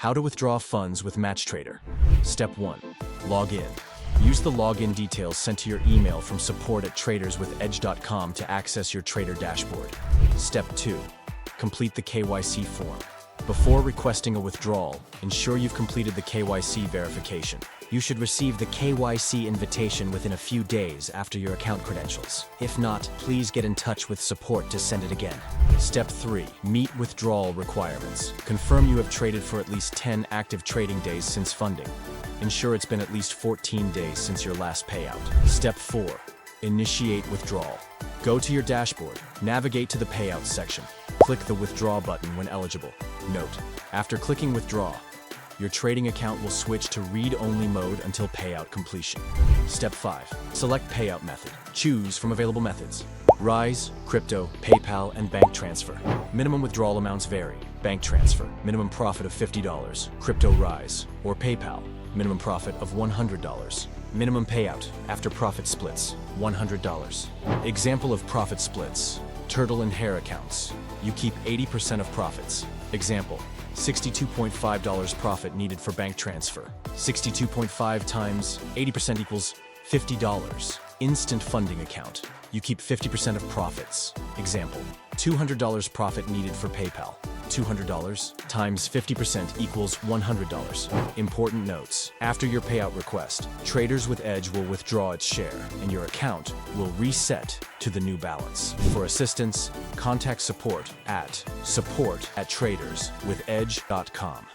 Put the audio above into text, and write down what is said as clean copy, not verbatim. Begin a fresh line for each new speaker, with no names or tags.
How to withdraw funds with MatchTrader. Step 1. Log in. Use the login details sent to your email from support@traderswithedge.com to access your trader dashboard. Step 2. Complete the KYC form. Before requesting a withdrawal, ensure you've completed the KYC verification. You should receive the KYC invitation within a few days after your account credentials. If not, please get in touch with support to send it again. Step 3. Meet withdrawal requirements. Confirm you have traded for at least 10 active trading days since funding. Ensure it's been at least 14 days since your last payout. Step 4. Initiate withdrawal. Go to your dashboard, navigate to the Payouts section. Click the Withdraw button when eligible. Note: after clicking Withdraw, your trading account will switch to read-only mode until payout completion. Step 5. Select payout method. Choose from available methods: Rise, Crypto, PayPal, and Bank Transfer. Minimum withdrawal amounts vary. Bank Transfer, minimum profit of $50. Crypto Rise, or PayPal, minimum profit of $100. Minimum payout after profit splits, $100. Example of profit splits: Turtle and Hare accounts. You keep 80% of profits. Example: $62.5 profit needed for bank transfer. 62.5 times 80% equals $50. Instant funding account. You keep 50% of profits. Example: $200 profit needed for PayPal. $200 times 50% equals $100. Important notes: after your payout request, Traders with Edge will withdraw its share, and your account will reset to the new balance. For assistance, contact support@traderswithedge.com.